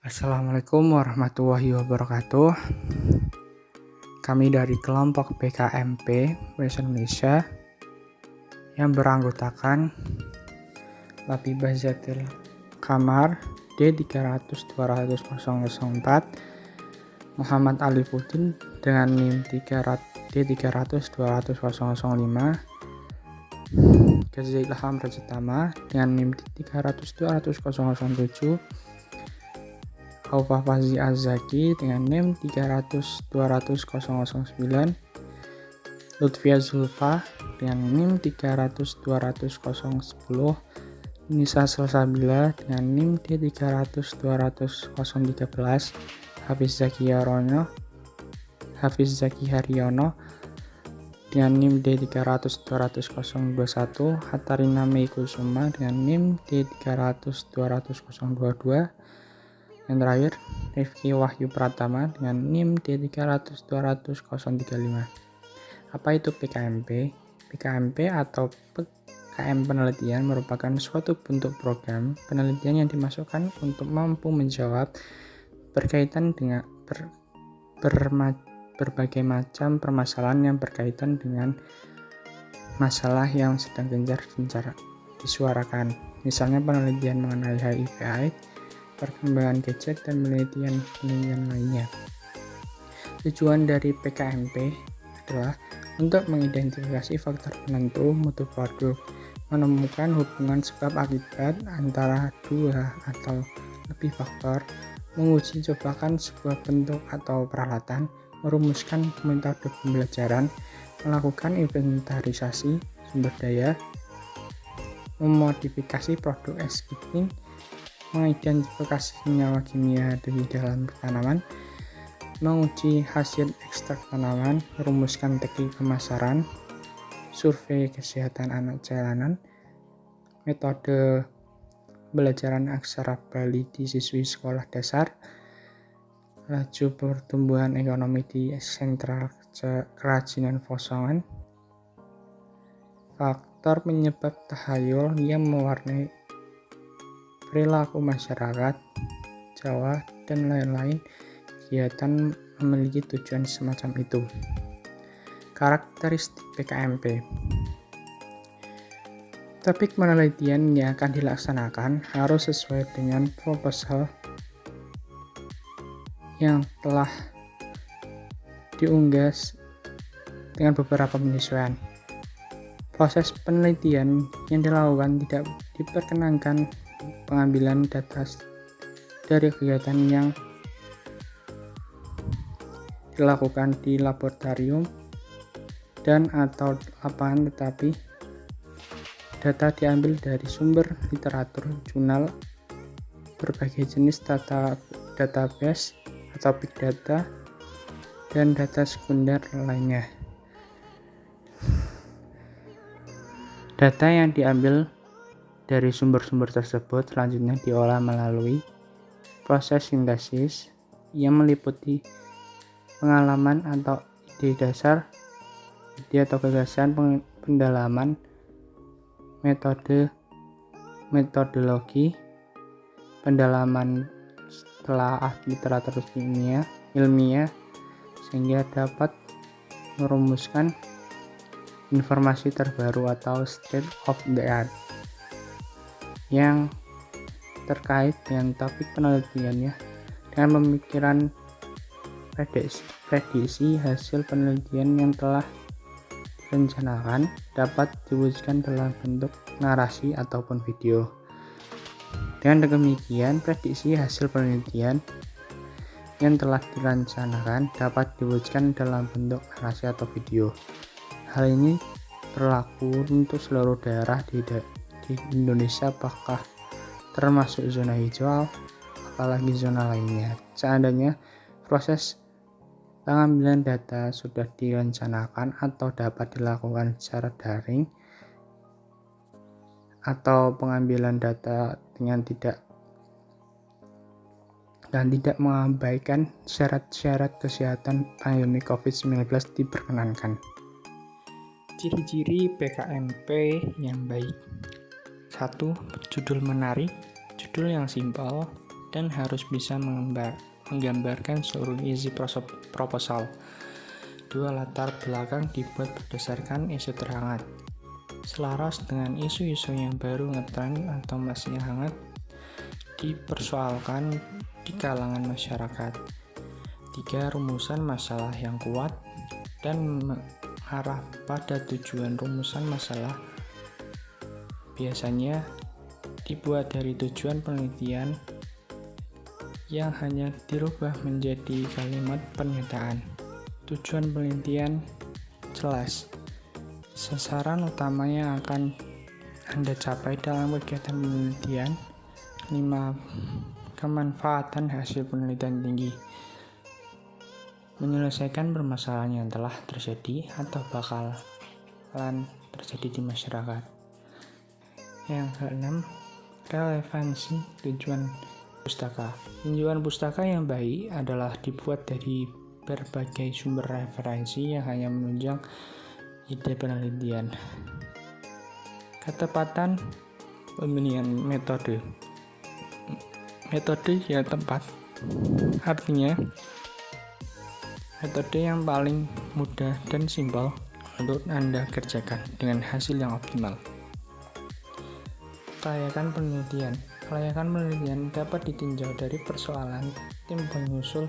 Assalamualaikum warahmatullahi wabarakatuh. Kami dari kelompok PKMP Bahasa Indonesia yang beranggotakan Labibah Zatil Kamar D300-200-004, Muhammad Alifuddin dengan NIM D300-200-005, Ghazali Ilham Rajatama dengan NIM D300-200-007, Aufa Fazli Az-Zaki dengan NIM 300-200-009, Lutfia Zulfa dengan NIM 300-200-010, Nisa Salsabila dengan NIM D300-200-013, Hafiz Zaki Haryono dengan NIM D300-200-021, Hatarina Mei Kusuma dengan NIM D300-200-022. Yang terakhir, Rifki Wahyu Pratama dengan NIM D300-200-035. Apa itu PKMP? PKMP atau PKM penelitian merupakan suatu bentuk program penelitian yang dimasukkan untuk mampu menjawab berkaitan dengan berbagai macam permasalahan yang berkaitan dengan masalah yang sedang gencar disuarakan. Misalnya penelitian mengenai HIV/AIDS, perkembangan gadget, dan penelitian lainnya. Tujuan dari PKMP adalah untuk mengidentifikasi faktor penentu mutu produk, menemukan hubungan sebab akibat antara dua atau lebih faktor, menguji cobakan sebuah bentuk atau peralatan, merumuskan metode pembelajaran, melakukan inventarisasi sumber daya, memodifikasi produk existing, mengidentifikasi senyawa kimia di dalam tanaman, menguji hasil ekstrak tanaman, merumuskan teknik pemasaran, survei kesehatan anak jalanan, metode pembelajaran aksara Bali di siswi sekolah dasar, laju pertumbuhan ekonomi di sentral kerajinan Vosongan, faktor penyebab tahayul yang mewarnai perilaku masyarakat Jawa, dan lain-lain. Kegiatan memiliki tujuan semacam itu. Karakteristik PKMP. Topik penelitian yang akan dilaksanakan harus sesuai dengan proposal yang telah diunggah dengan beberapa penyesuaian. Proses penelitian yang dilakukan tidak diperkenankan pengambilan data dari kegiatan yang dilakukan di laboratorium dan atau lapangan, tetapi data diambil dari sumber literatur, jurnal, berbagai jenis database atau big data, dan data sekunder lainnya. Data yang diambil dari sumber-sumber tersebut selanjutnya diolah melalui proses sintesis yang meliputi pengalaman atau ide dasar, ide atau gagasan, pendalaman, metodologi, pendalaman telah literatur ilmiah sehingga dapat merumuskan informasi terbaru atau state of the art yang terkait dengan topik penelitiannya. Dengan pemikiran prediksi hasil penelitian yang telah direncanakan dapat diwujudkan dalam bentuk narasi ataupun video. Dengan demikian, prediksi hasil penelitian yang telah direncanakan dapat diwujudkan dalam bentuk narasi atau video. Hal ini berlaku untuk seluruh daerah di Indonesia, apakah termasuk zona hijau, apalagi zona lainnya. Seandainya proses pengambilan data sudah direncanakan atau dapat dilakukan secara daring, atau pengambilan data dengan tidak mengabaikan syarat-syarat kesehatan pandemi COVID-19 diperkenankan. Ciri-ciri PKMP yang baik. 1. Judul menarik, judul yang simpel, dan harus bisa menggambarkan seluruh isi proposal. 2. Latar belakang dibuat berdasarkan isu terhangat, selaras dengan isu-isu yang baru ngetren atau masih hangat dipersoalkan di kalangan masyarakat. 3. Rumusan masalah yang kuat dan mengarah pada tujuan. Rumusan masalah biasanya dibuat dari tujuan penelitian yang hanya dirubah menjadi kalimat pernyataan. Tujuan penelitian jelas. Sasaran utamanya akan Anda capai dalam kegiatan penelitian. 5. Kemanfaatan hasil penelitian tinggi. Menyelesaikan permasalahan yang telah terjadi atau bakalan terjadi di masyarakat. Yang ke-6, relevansi tujuan pustaka. Tujuan pustaka yang baik adalah dibuat dari berbagai sumber referensi yang hanya menunjang ide penelitian. Ketepatan pemilihan metode. Metode yang tepat artinya metode yang paling mudah dan simpel untuk Anda kerjakan dengan hasil yang optimal. Kelayakan penelitian. Kelayakan penelitian dapat ditinjau dari persoalan tim penyusul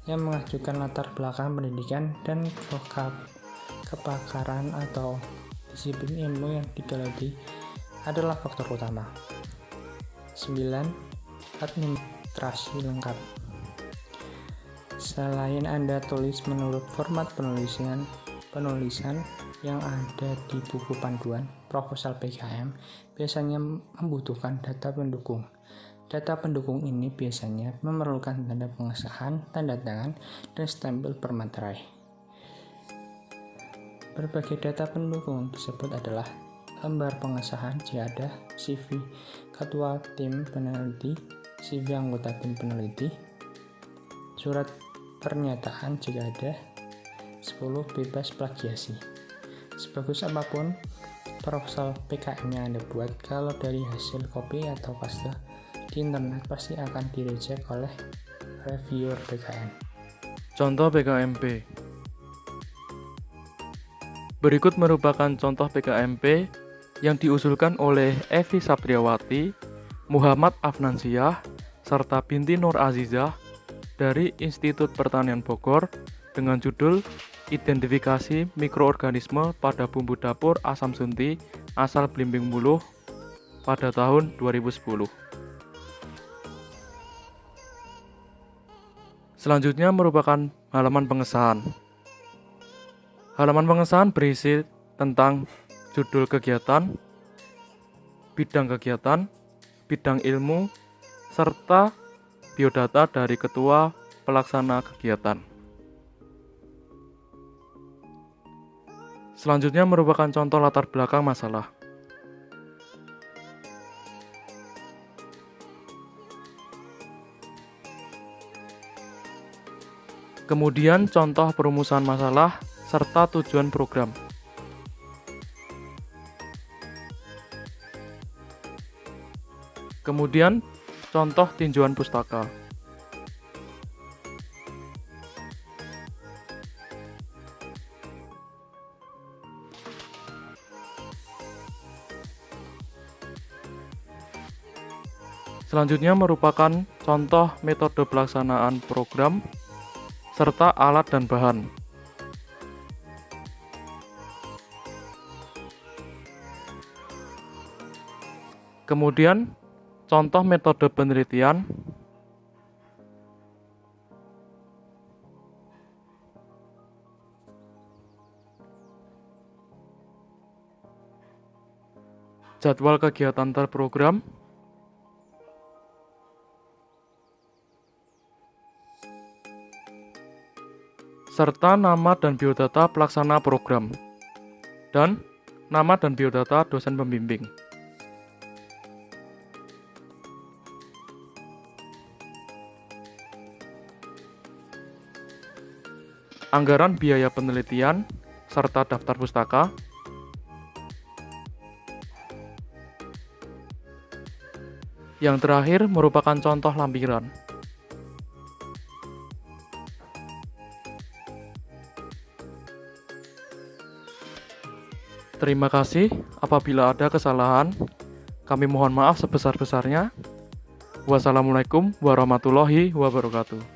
yang mengajukan latar belakang pendidikan dan kepakaran atau disiplin ilmu yang digeluti adalah faktor utama. 9. Administrasi lengkap. Selain Anda tulis menurut format penulisan yang ada di buku panduan proposal PKM, biasanya membutuhkan data pendukung. Data pendukung ini biasanya memerlukan tanda pengesahan, tanda tangan, dan stempel per materai. Berbagai data pendukung tersebut adalah lembar pengesahan jika ada, CV ketua tim peneliti, CV anggota tim peneliti, surat pernyataan jika ada. 10. Bebas plagiasi. Sebagus apapun proposal PKM yang Anda buat, kalau dari hasil copy atau paste di internet pasti akan direject oleh reviewer PKM. Contoh PKMP. Berikut merupakan contoh PKMP yang diusulkan oleh Evi Sapriawati, Muhammad Afnansyah, serta Binti Nur Azizah dari Institut Pertanian Bogor dengan judul Identifikasi Mikroorganisme pada Bumbu Dapur Asam Sunti asal Blimbing Buluh pada tahun 2010. Selanjutnya merupakan halaman pengesahan. Halaman pengesahan berisi tentang judul kegiatan, bidang ilmu, serta biodata dari ketua pelaksana kegiatan. Selanjutnya merupakan contoh latar belakang masalah. Kemudian contoh perumusan masalah serta tujuan program. Kemudian contoh tinjauan pustaka. Selanjutnya merupakan contoh metode pelaksanaan program serta alat dan bahan. Kemudian contoh metode penelitian, jadwal kegiatan terprogram, serta nama dan biodata pelaksana program, dan nama dan biodata dosen pembimbing. Anggaran biaya penelitian, serta daftar pustaka, Yang terakhir merupakan contoh lampiran. Terima kasih. Apabila ada kesalahan, kami mohon maaf sebesar-besarnya. Wassalamualaikum warahmatullahi wabarakatuh.